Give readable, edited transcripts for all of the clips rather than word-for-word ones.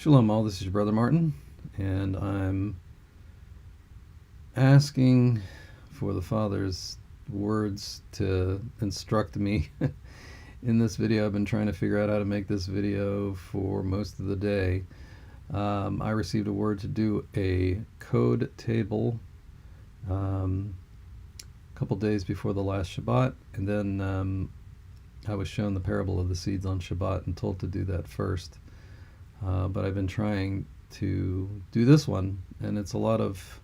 Shalom all, this is your brother Martyn, and I'm asking for the Father's words to instruct me in this video. I've been trying to figure out how to make this video for most of the day. I received a word to do a code table a couple days before the last Shabbat, and then I was shown the parable of the seeds on Shabbat and told to do that first. But I've been trying to do this one, and it's a lot of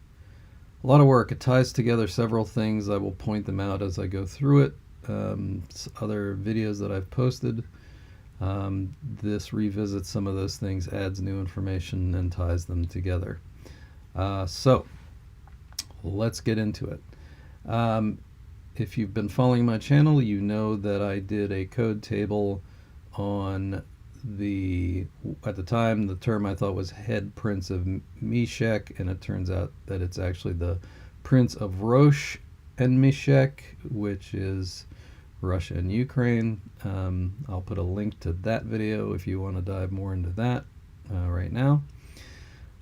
work. It ties together several things. I will point them out as I go through it. Other videos that I've posted. This revisits some of those things, adds new information, and ties them together. So let's get into it. If you've been following my channel, you know that I did a code table on at the time, the term I thought was head prince of Meshech, and it turns out that it's actually the prince of Rosh and Meshech, which is Russia and Ukraine. I'll put a link to that video if you want to dive more into that right now.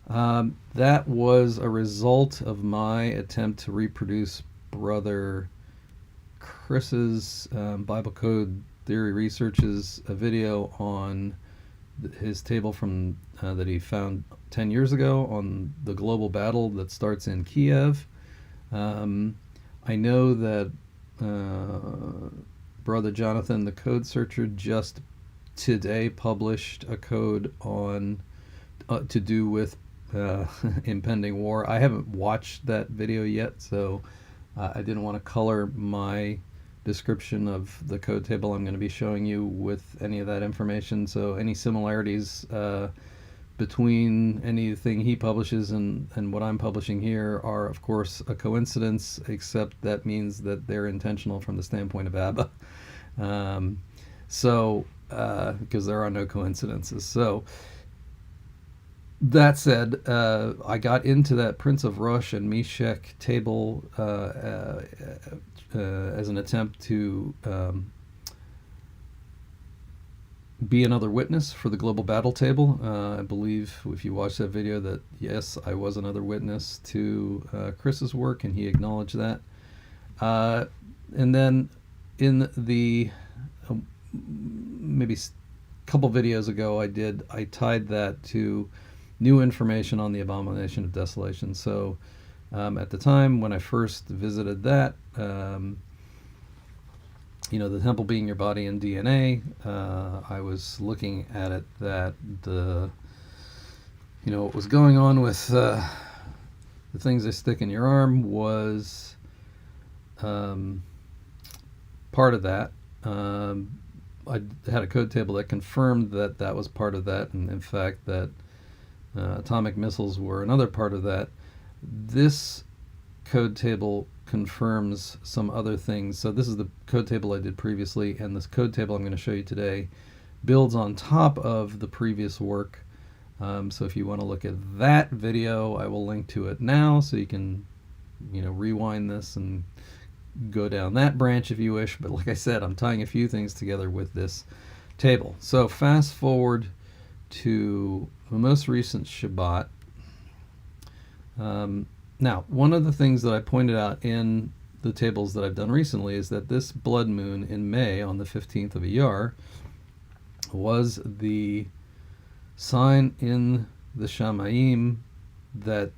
That was a result of my attempt to reproduce Brother Chris's Bible Code Theory Research's a video on his table from that he found 10 years ago on the global battle that starts in Kiev. I know that Brother Jonathan, the code searcher, just today published a code on to do with impending war. I haven't watched that video yet, so I didn't want to color my description of the code table I'm going to be showing you with any of that information. So any similarities between anything he publishes and what I'm publishing here are, of course, a coincidence, except that means that they're intentional from the standpoint of Abba. Because there are no coincidences. So that said, I got into that Prince of Rosh and Meshech table as an attempt to be another witness for the global battle table. I believe if you watch that video that yes, I was another witness to Chris's work, and he acknowledged that. And then in the maybe a couple videos ago I tied that to new information on the Abomination of Desolation. So at the time when I first visited that, the temple being your body and DNA, I was looking at it that what was going on with the things they stick in your arm was part of that. I had a code table that confirmed that was part of that, and in fact that atomic missiles were another part of that. This code table confirms some other things. So this is the code table I did previously, and this code table I'm going to show you today builds on top of the previous work. So if you want to look at that video, I will link to it now, so you can rewind this and go down that branch if you wish. But like I said, I'm tying a few things together with this table. So fast forward to the most recent Shabbat. Now, one of the things that I pointed out in the tables that I've done recently is that this blood moon in May, on the 15th of Iyar, was the sign in the Shamayim that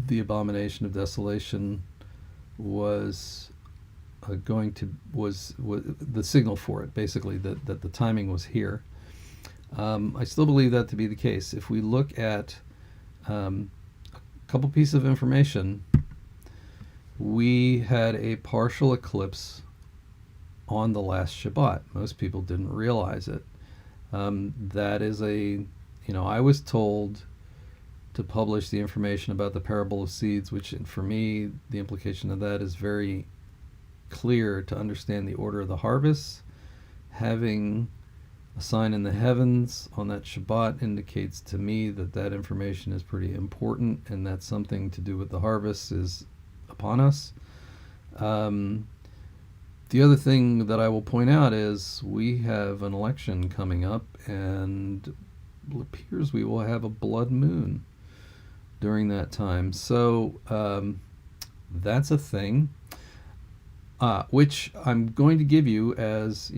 the Abomination of Desolation was was the signal for it, basically, that the timing was here. I still believe that to be the case. If we look at a couple pieces of information, we had a partial eclipse on the last Shabbat. Most people didn't realize it. That is I was told to publish the information about the parable of seeds, which for me, the implication of that is very clear to understand the order of the harvest. Having a sign in the heavens on that Shabbat indicates to me that information is pretty important, and that something to do with the harvest is upon us. The other thing that I will point out is we have an election coming up, and appears we will have a blood moon during that time. So that's a thing, which I'm going to give you as,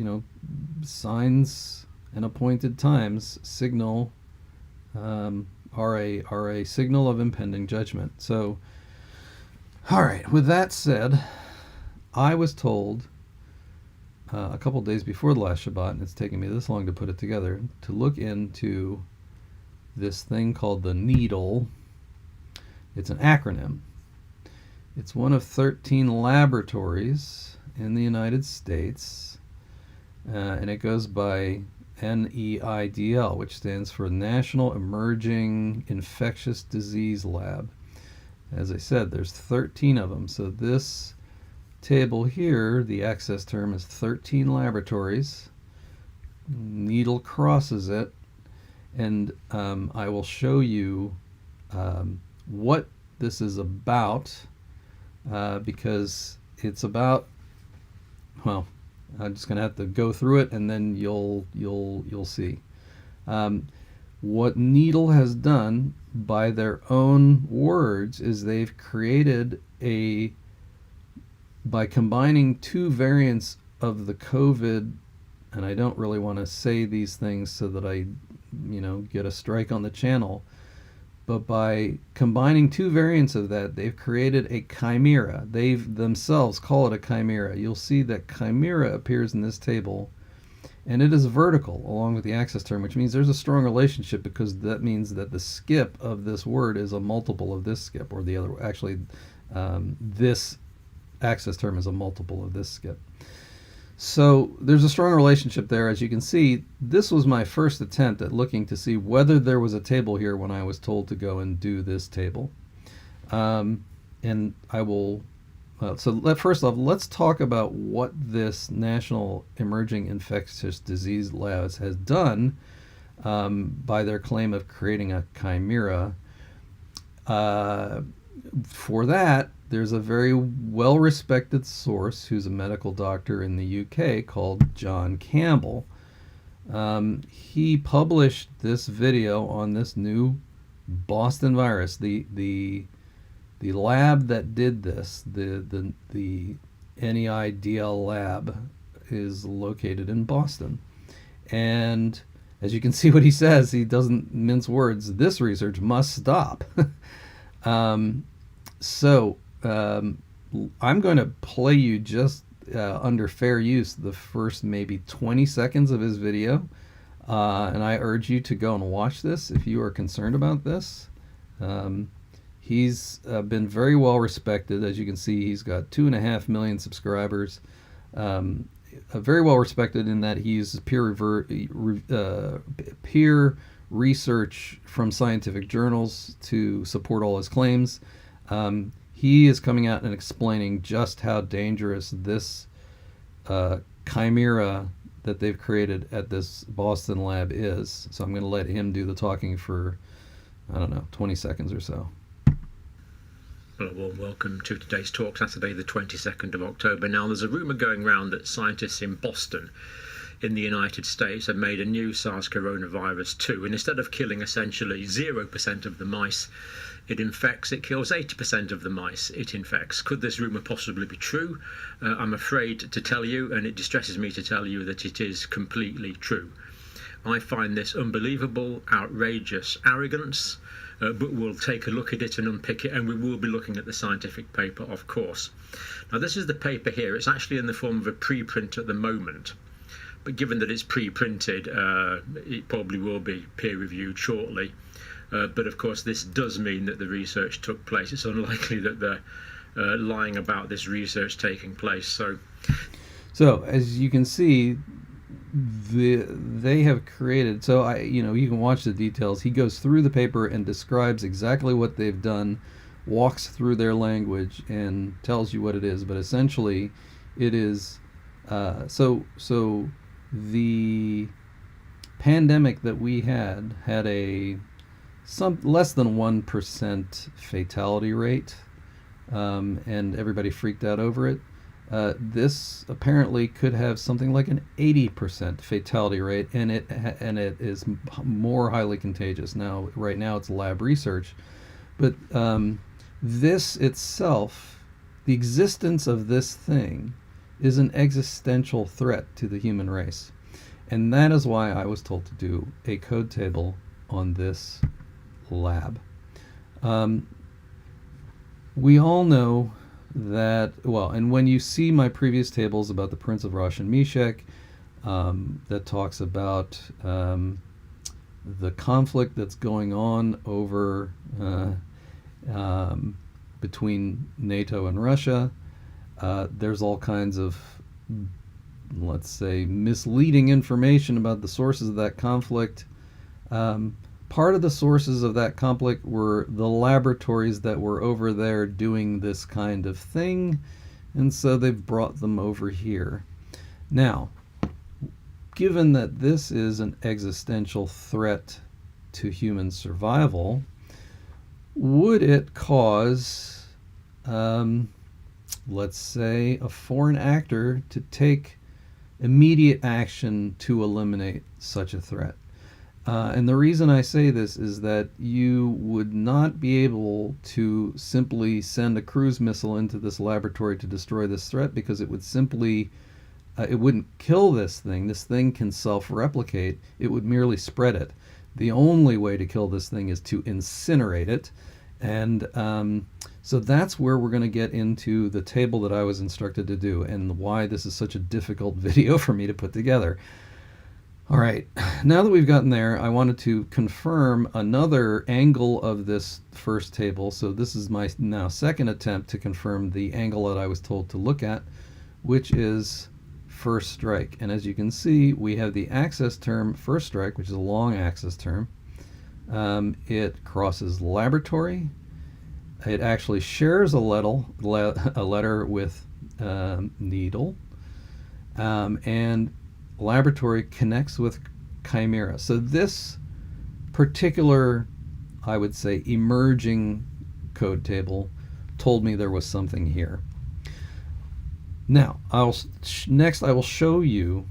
signs and appointed times signal, are a signal of impending judgment. So, all right, with that said, I was told a couple days before the last Shabbat, and it's taken me this long to put it together, to look into this thing called the NEIDL. It's an acronym. It's one of 13 laboratories in the United States, and it goes by NEIDL, which stands for National Emerging Infectious Disease Lab. As I said, there's 13 of them. So this table here, the access term is 13 laboratories. NEIDL crosses it, and I will show you what this is about, because it's about, well, I'm just going to have to go through it, and then you'll see. What NEIDL has done, by their own words, is they've created by combining two variants of the COVID, and I don't really want to say these things so that I, get a strike on the channel, but by combining two variants of that, they've created a chimera. They themselves call it a chimera. You'll see that chimera appears in this table, and it is vertical along with the access term, which means there's a strong relationship, because that means that the skip of this word is a multiple of this skip, or the other. Actually, this access term is a multiple of this skip. So there's a strong relationship there. As you can see, this was my first attempt at looking to see whether there was a table here when I was told to go and do this table. And I will, first off, let's talk about what this National Emerging Infectious Disease Labs has done by their claim of creating a chimera. For that, there's a very well-respected source who's a medical doctor in the UK called John Campbell. He published this video on this new Boston virus. The lab that did this, the NEIDL lab, is located in Boston. And as you can see what he says, he doesn't mince words. This research must stop. I'm going to play you just under fair use the first maybe 20 seconds of his video, and I urge you to go and watch this if you are concerned about this. He's been very well respected. As you can see, he's got 2.5 million subscribers. Very well respected in that he uses peer research from scientific journals to support all his claims. He is coming out and explaining just how dangerous this chimera that they've created at this Boston lab is. So I'm going to let him do the talking for, 20 seconds or so. Well, a warm welcome to today's talk, Saturday the 22nd of October. Now, there's a rumour going around that scientists in Boston in the United States have made a new SARS coronavirus 2, and instead of killing essentially 0% of the mice it kills 80% of the mice it infects. Could this rumour possibly be true? I'm afraid to tell you, and it distresses me to tell you, that it is completely true. I find this unbelievable, outrageous arrogance, but we'll take a look at it and unpick it, and we will be looking at the scientific paper, of course. Now, this is the paper here. It's actually in the form of a preprint at the moment, but given that it's pre-printed, it probably will be peer-reviewed shortly. But of course, this does mean that the research took place. It's unlikely that they're lying about this research taking place. So as you can see, they have created. So you can watch the details. He goes through the paper and describes exactly what they've done, walks through their language, and tells you what it is. But essentially, it is so the pandemic that we had a less than 1% fatality rate, and everybody freaked out over it. this apparently could have something like an 80% fatality rate, and it is more highly contagious. Now, right now, it's lab research, but this itself, the existence of this thing, is an existential threat to the human race, and that is why I was told to do a code table on this lab. We all know that, well, and when you see my previous tables about the Prince of Rosh and Meshach, that talks about the conflict that's going on over between NATO and Russia, there's all kinds of, let's say, misleading information about the sources of that conflict. Part of the sources of that conflict were the laboratories that were over there doing this kind of thing, and so they've brought them over here. Now, given that this is an existential threat to human survival, would it cause, let's say, a foreign actor to take immediate action to eliminate such a threat? And the reason I say this is that you would not be able to simply send a cruise missile into this laboratory to destroy this threat, because it would simply, it wouldn't kill this thing. This thing can self-replicate. It would merely spread it. The only way to kill this thing is to incinerate it. And so that's where we're going to get into the table that I was instructed to do, and why this is such a difficult video for me to put together. All right, now that we've gotten there, I wanted to confirm another angle of this first table. So this is my now second attempt to confirm the angle that I was told to look at, which is first strike. And as you can see, we have the access term first strike, which is a long access term. It crosses laboratory. It actually shares a letter with NEIDL. And laboratory connects with Chimera. So this particular, I would say, emerging code table told me there was something here. Now, next I will show you,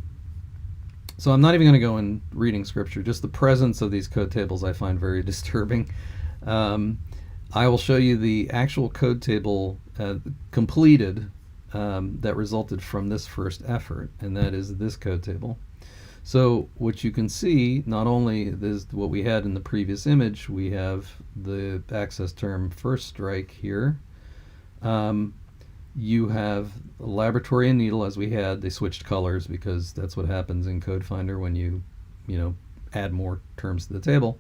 so I'm not even going to go in reading scripture, just the presence of these code tables I find very disturbing. I will show you the actual code table completed that resulted from this first effort, and that is this code table. So what you can see, not only is what we had in the previous image, we have the access term first strike here. You have laboratory and NEIDL as we had. They switched colors because that's what happens in CodeFinder when you add more terms to the table.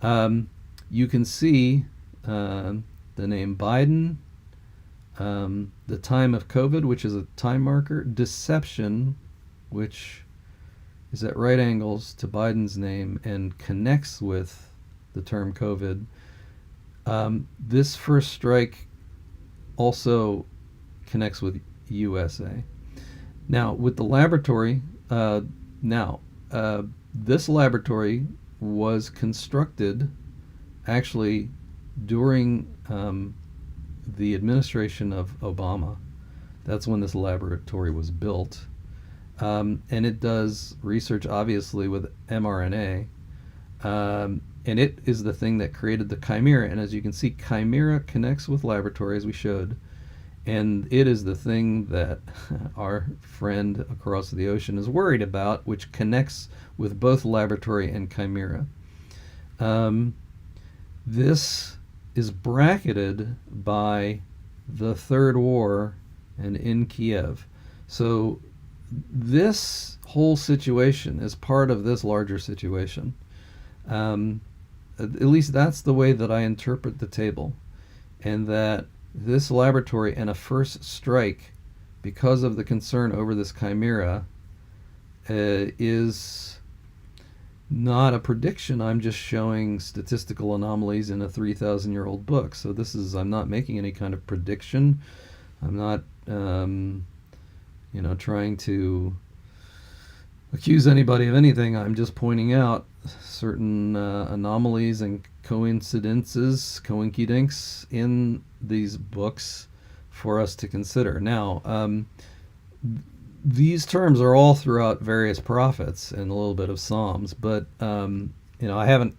You can see the name Biden, the time of COVID, which is a time marker, deception, which is at right angles to Biden's name and connects with the term COVID. This first strike also connects with USA. Now, with the laboratory, this laboratory was constructed actually during the administration of Obama. That's when this laboratory was built. And it does research, obviously, with mRNA. And it is the thing that created the Chimera. And as you can see, Chimera connects with laboratory, as we showed. And it is the thing that our friend across the ocean is worried about, which connects with both laboratory and Chimera. This is bracketed by the Third War and in Kiev. So this whole situation is part of this larger situation. At least that's the way that I interpret the table. And that this laboratory and a first strike, because of the concern over this Chimera, is not a prediction. I'm just showing statistical anomalies in a 3,000-year-old book. So this is, I'm not making any kind of prediction. I'm not, trying to accuse anybody of anything. I'm just pointing out certain anomalies and coincidences in these books for us to consider. Now, these terms are all throughout various prophets and a little bit of Psalms, but I haven't.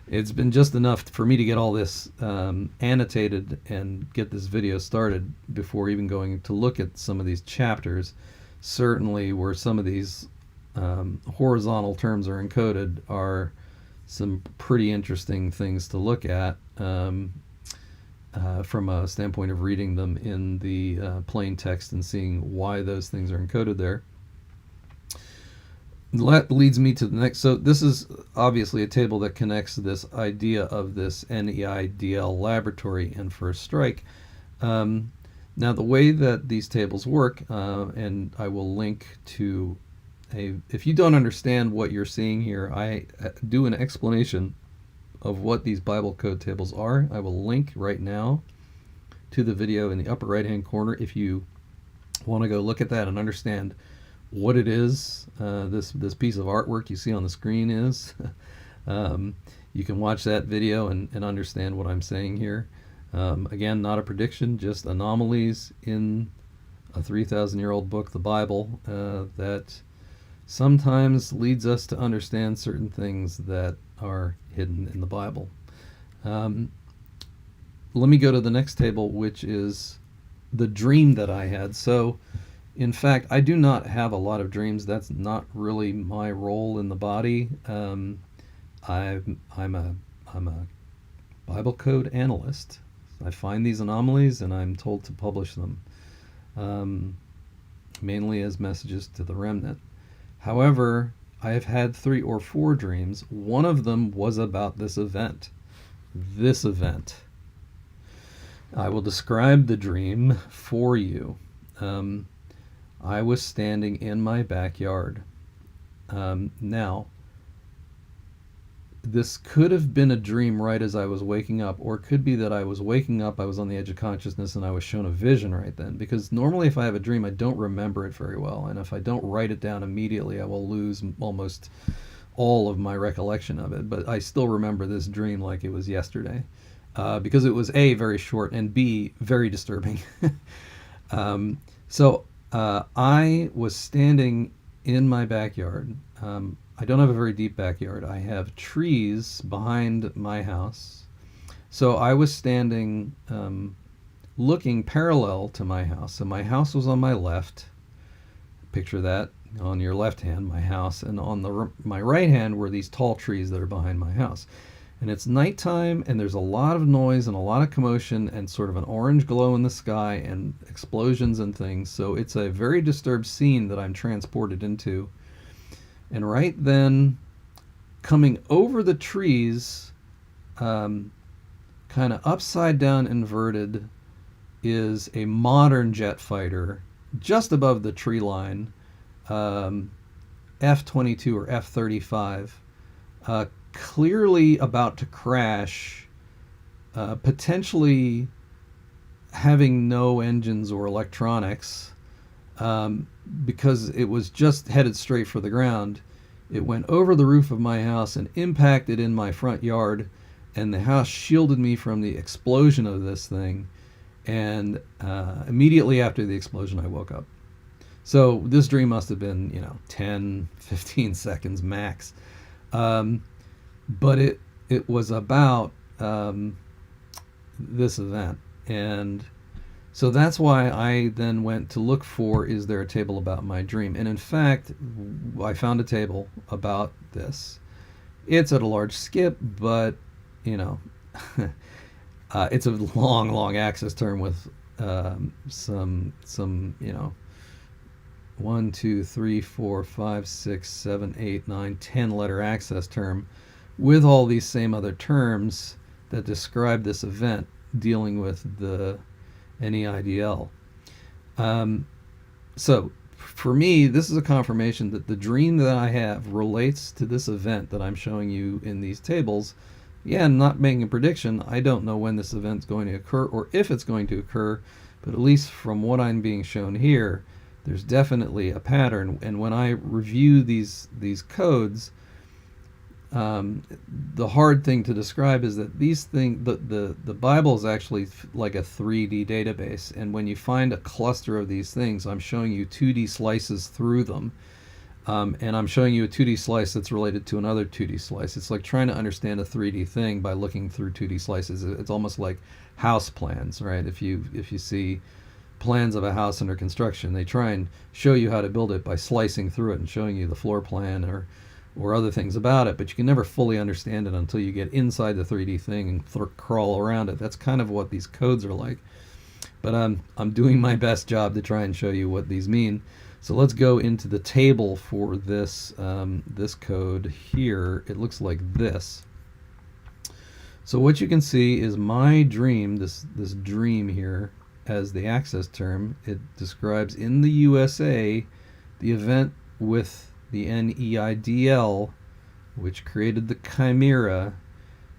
It's been just enough for me to get all this annotated and get this video started before even going to look at some of these chapters. Certainly, where some of these horizontal terms are encoded are some pretty interesting things to look at from a standpoint of reading them in the plain text and seeing why those things are encoded there. That leads me to the next. So this is obviously a table that connects this idea of this NEIDL laboratory and first strike. Now the way that these tables work, and I will link to if you don't understand what you're seeing here, I do an explanation of what these Bible code tables are. I will link right now to the video in the upper right hand corner if you want to go look at that and understand what it is this piece of artwork you see on the screen is. You can watch that video and understand what I'm saying here. Again, not a prediction, just anomalies in a 3,000-year-old book, the Bible, that sometimes leads us to understand certain things that are hidden in the Bible. Let me go to the next table, which is the dream that I had. So, in fact, I do not have a lot of dreams. That's not really my role in the body. I'm a Bible code analyst. I find these anomalies and I'm told to publish them, mainly as messages to the remnant. However, I have had 3 or 4 dreams. One of them was about this event. This event. I will describe the dream for you. I was standing in my backyard. Now, this could have been a dream right as I was waking up, or it could be that I was waking up, I was on the edge of consciousness, and I was shown a vision right then. Because normally if I have a dream, I don't remember it very well, and if I don't write it down immediately, I will lose almost all of my recollection of it. But I still remember this dream like it was yesterday, because it was A, very short, and B, very disturbing. I was standing in my backyard. I don't have a very deep backyard. I have trees behind my house. So I was standing looking parallel to my house. So my house was on my left. Picture that on your left hand, my house. And on my right hand were these tall trees that are behind my house. And it's nighttime, and there's a lot of noise and a lot of commotion and sort of an orange glow in the sky and explosions and things. So it's a very disturbed scene that I'm transported into. And right then, coming over the trees, kind of upside down inverted, is a modern jet fighter just above the tree line, F-22 or F-35, clearly about to crash, potentially having no engines or electronics, because it was just headed straight for the ground. It went over the roof of my house and impacted in my front yard, and the house shielded me from the explosion of this thing. And immediately after the explosion, I woke up. So this dream must have been, 10, 15 seconds max. But it was about this event. And so that's why I then went to look for, is there a table about my dream? And in fact, I found a table about this. It's at a large skip, but, it's a long access term with some 1, 2, 3, 4, 5, 6, 7, 8, 9, 10 letter access term with all these same other terms that describe this event dealing with the NEIDL. So for me, this is a confirmation that the dream that I have relates to this event that I'm showing you in these tables. Yeah, I'm not making a prediction. I don't know when this event's going to occur or if it's going to occur, but at least from what I'm being shown here, there's definitely a pattern. And when I review these codes, the hard thing to describe is that these things, the Bible is actually like a 3D database, and when you find a cluster of these things, I'm showing you 2D slices through them, and I'm showing you a 2D slice that's related to another 2D slice. It's like trying to understand a 3D thing by looking through 2D slices. It's almost like house plans, right? If you see plans of a house under construction, they try and show you how to build it by slicing through it and showing you the floor plan or other things about it, but you can never fully understand it until you get inside the 3D thing and crawl around it. That's kind of what these codes are like. But I'm doing my best job to try and show you what these mean. So let's go into the table for this this code here. It looks like this. So what you can see is my dream, this dream here, as the access term. It describes in the USA the event with the NEIDL, which created the chimera,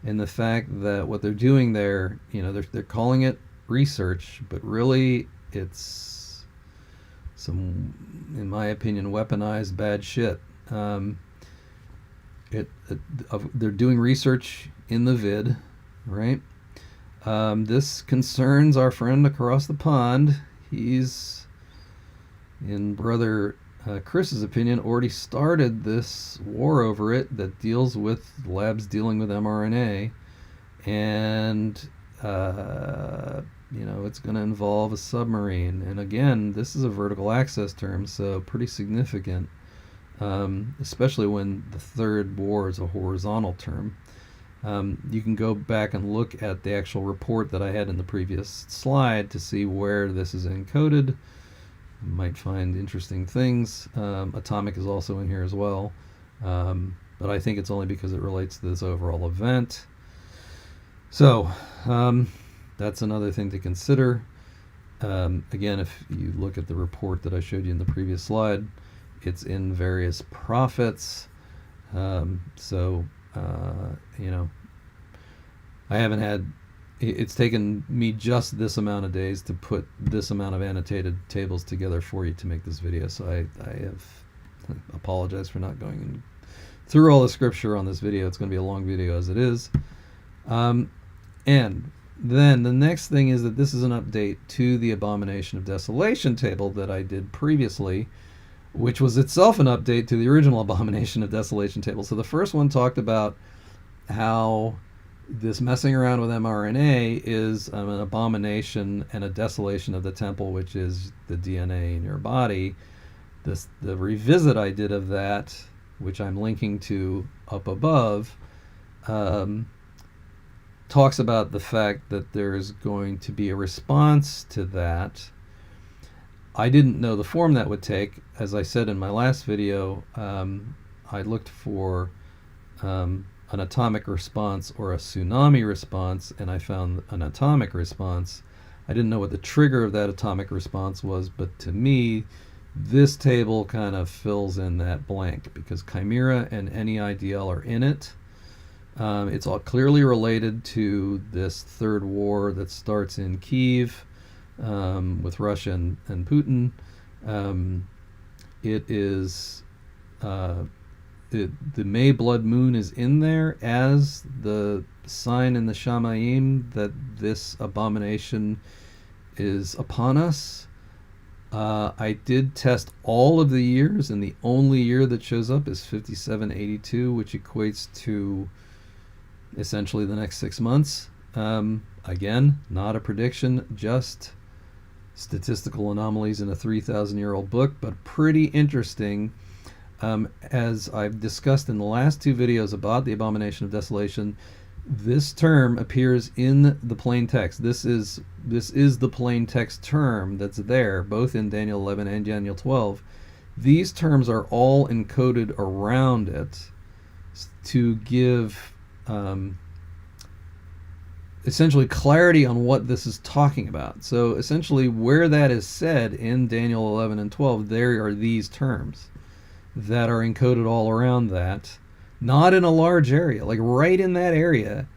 and the fact that what they're doing there, they're calling it research, but really it's some, in my opinion, weaponized bad shit. They're doing research in the vid, right? This concerns our friend across the pond. He's, in Brother Chris's opinion, already started this war over it that deals with labs dealing with mRNA, and it's going to involve a submarine. And again, this is a vertical access term, so pretty significant, especially when the third war is a horizontal term. You can go back and look at the actual report that I had in the previous slide to see where this is encoded. You might find interesting things. Atomic is also in here as well, but I think it's only because it relates to this overall event. So that's another thing to consider. Again, if you look at the report that I showed you in the previous slide, it's in various prophets. I haven't had, it's taken me just this amount of days to put this amount of annotated tables together for you to make this video, so I have apologized for not going through all the scripture on this video. It's going to be a long video as it is. And then the next thing is that this is an update to the Abomination of Desolation table that I did previously, which was itself an update to the original Abomination of Desolation table. So the first one talked about how this messing around with mRNA is an abomination and a desolation of the temple, which is the DNA in your body. The revisit I did of that, which I'm linking to up above, talks about the fact that there's going to be a response to that. I didn't know the form that would take. As I said in my last video, I looked for an atomic response or a tsunami response, and I found an atomic response. I didn't know what the trigger of that atomic response was, but to me, this table kind of fills in that blank because Chimera and NEIDL are in it. It's all clearly related to this third war that starts in Kyiv with Russia and Putin. It is the May blood moon is in there as the sign in the Shamayim that this abomination is upon us. I did test all of the years, and the only year that shows up is 5782, which equates to essentially the next 6 months. Again, not a prediction, just statistical anomalies in a 3,000-year-old book, but pretty interesting. As I've discussed in the last two videos about the Abomination of Desolation, this term appears in the plain text. This is the plain text term that's there, both in Daniel 11 and Daniel 12. These terms are all encoded around it to give essentially clarity on what this is talking about. So essentially where that is said in Daniel 11 and 12, there are these terms that are encoded all around that, not in a large area, like right in that area,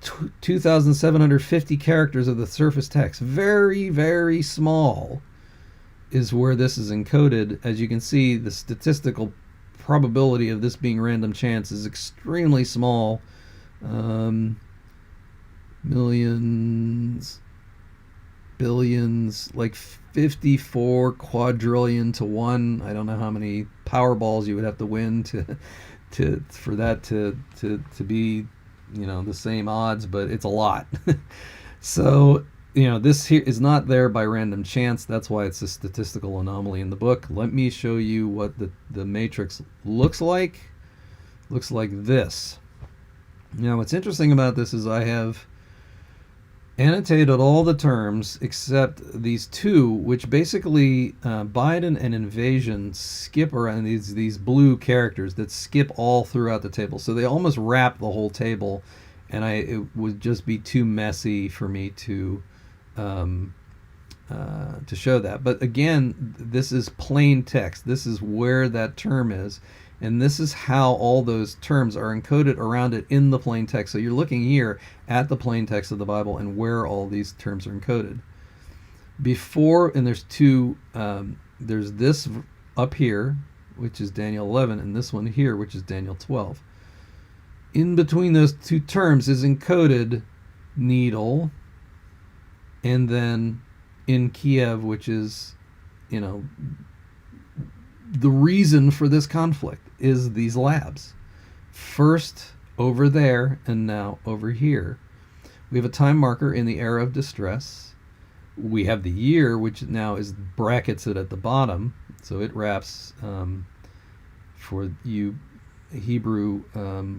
2,750 characters of the surface text, very, very small, is where this is encoded. As you can see, the statistical probability of this being random chance is extremely small. Millions, billions, like 54 quadrillion to 1. I don't know how many Powerballs you would have to win for that to be, the same odds, but it's a lot. So, this here is not there by random chance. That's why it's a statistical anomaly in the book. Let me show you what the matrix looks like. Looks like this. Now, what's interesting about this is I have annotated all the terms except these two, which basically Biden and invasion skip around, these blue characters that skip all throughout the table. So they almost wrap the whole table, and it would just be too messy for me to show that. But again, this is plain text. This is where that term is. And this is how all those terms are encoded around it in the plain text. So you're looking here at the plain text of the Bible and where all these terms are encoded. And there's two, there's this up here, which is Daniel 11, and this one here, which is Daniel 12. In between those two terms is encoded NEIDL, and then in Kiev, which is, the reason for this conflict is these labs. First over there and now over here. We have a time marker in the era of distress. We have the year, which now is brackets it at the bottom. So it wraps, for you Hebrew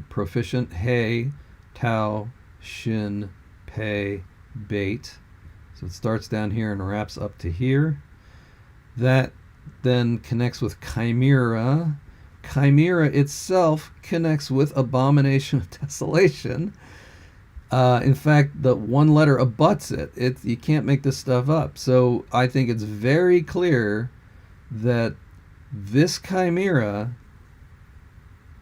proficient, Hey, Tau, Shin, Pei, Beit. So it starts down here and wraps up to here. That then connects with Chimera. Chimera itself connects with Abomination of Desolation. In fact, the one letter abuts it. You can't make this stuff up. So I think it's very clear that this Chimera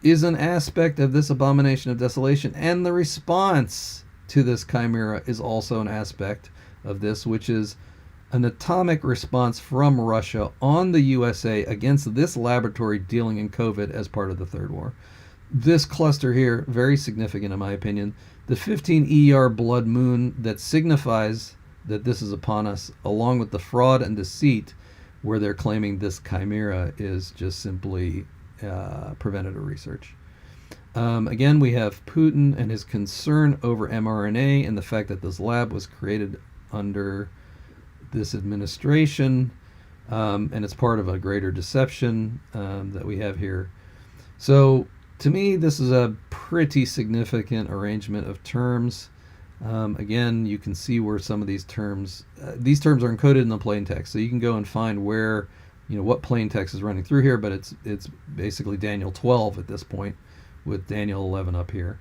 is an aspect of this Abomination of Desolation, and the response to this Chimera is also an aspect of this, which is an atomic response from Russia on the USA against this laboratory dealing in COVID as part of the Third War. This cluster here, very significant in my opinion. The 15 ER blood moon that signifies that this is upon us, along with the fraud and deceit where they're claiming this chimera is just simply preventative research. Again, we have Putin and his concern over mRNA and the fact that this lab was created under this administration, and it's part of a greater deception that we have here. So to me, this is a pretty significant arrangement of terms. Again, you can see where some of these terms are encoded in the plain text, so you can go and find where, what plain text is running through here, but it's basically Daniel 12 at this point with Daniel 11 up here.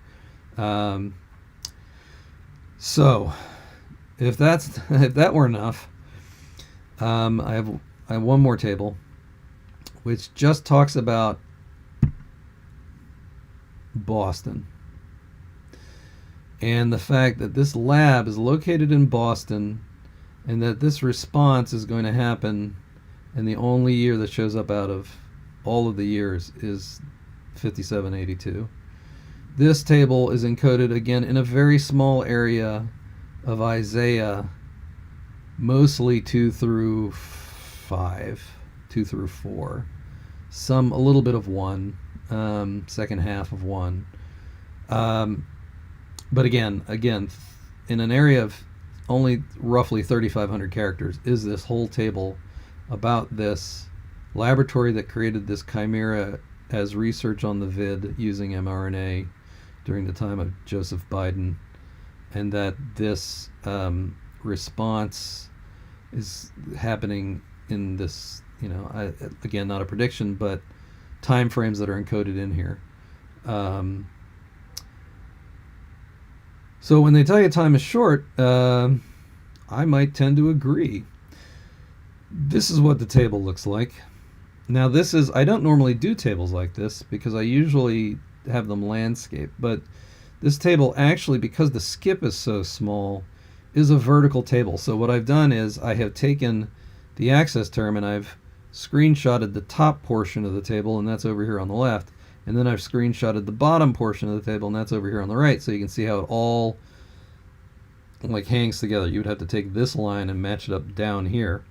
So if that were enough, I have one more table which just talks about Boston and the fact that this lab is located in Boston and that this response is going to happen, and the only year that shows up out of all of the years is 5782. This table is encoded again in a very small area of Isaiah, mostly 2 through 5, 2 through 4, a little bit of 1, second half of 1. But again, in an area of only roughly 3,500 characters is this whole table about this laboratory that created this chimera as research on the vid using mRNA during the time of Joseph Biden, and that this response is happening in this, again, not a prediction, but time frames that are encoded in here. So when they tell you time is short, I might tend to agree. This is what the table looks like. Now I don't normally do tables like this because I usually have them landscape, but this table actually, because the skip is so small, is a vertical table. So what I've done is I have taken the access term and I've screenshotted the top portion of the table, and that's over here on the left. And then I've screenshotted the bottom portion of the table, and that's over here on the right. So you can see how it all like hangs together. You would have to take this line and match it up down here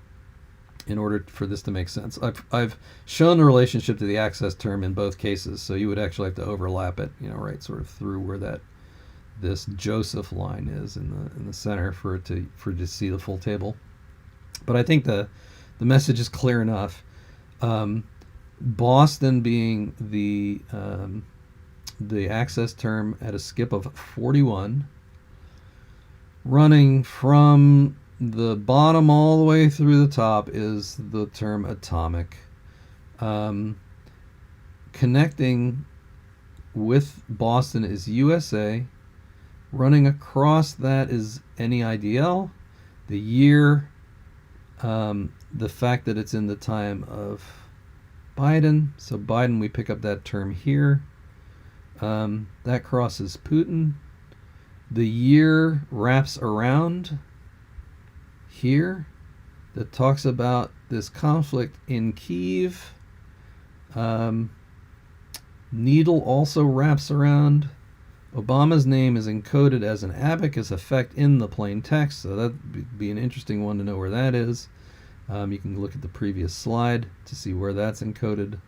in order for this to make sense. I've shown the relationship to the access term in both cases, so you would actually have to overlap it, you know, right sort of through where this Joseph line is in the center for it to see the full table. But I think the message is clear enough. Boston being the access term at a skip of 41, running from the bottom all the way through the top is the term atomic. Connecting with Boston is USA. Running across that is NEIDL. The year, the fact that it's in the time of Biden. So Biden, we pick up that term here. That crosses Putin. The year wraps around here that talks about this conflict in Kyiv. NEIDL also wraps around. Obama's name is encoded as an abacus effect in the plain text, so that'd be an interesting one to know where that is. You can look at the previous slide to see where that's encoded.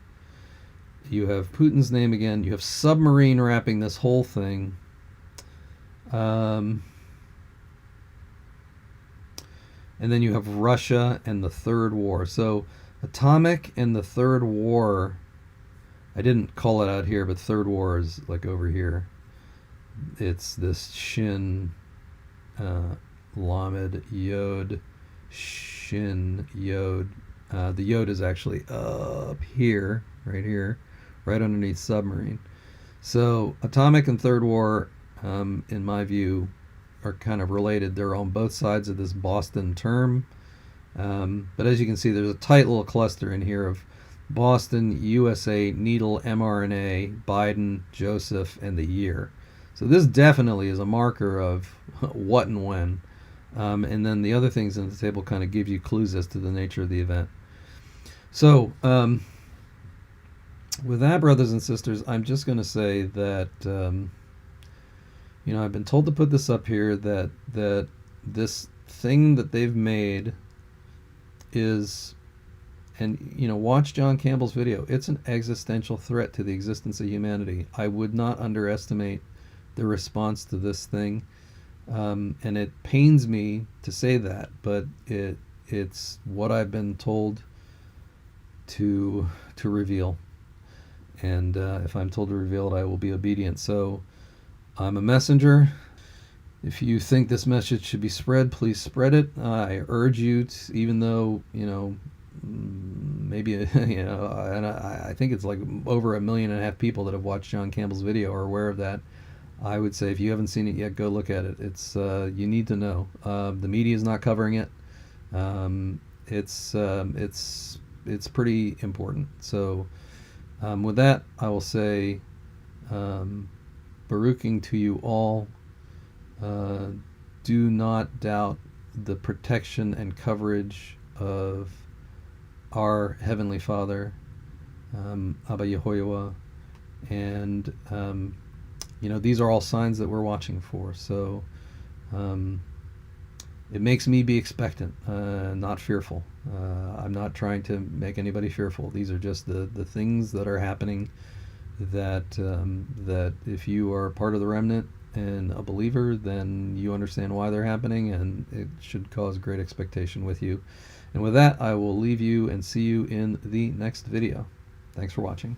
You have Putin's name again. You have submarine wrapping this whole thing. And then you have Russia and the Third War. So atomic and the Third War, I didn't call it out here, but Third War is like over here. It's this Shin, Lamed, Yod, Shin, Yod. The Yod is actually up here, right underneath submarine. So atomic and Third War, in my view, are kind of related. They're on both sides of this Boston term. But as you can see, there's a tight little cluster in here of Boston, USA, NEIDL, mRNA, Biden, Joseph, and the year. So this definitely is a marker of what and when. And then the other things in the table kind of give you clues as to the nature of the event. So with that, brothers and sisters, I'm just going to say that, I've been told to put this up here, that this thing that they've made is, and watch John Campbell's video. It's an existential threat to the existence of humanity. I would not underestimate the response to this thing, and it pains me to say that, but it's what I've been told to reveal, and if I'm told to reveal it, I will be obedient. So I'm a messenger. If you think this message should be spread, please spread it. I urge you to, even though maybe and I think it's like over 1.5 million people that have watched John Campbell's video are aware of that. I would say if you haven't seen it yet, go look at it. It's you need to know. The media is not covering it. It's pretty important. So with that, I will say Baruching to you all. Do not doubt the protection and coverage of our Heavenly Father, Abba Yehoyah, and these are all signs that we're watching for. So it makes me be expectant, not fearful. I'm not trying to make anybody fearful. These are just the things that are happening that if you are part of the remnant and a believer, then you understand why they're happening, and it should cause great expectation with you. And with that, I will leave you and see you in the next video. Thanks for watching.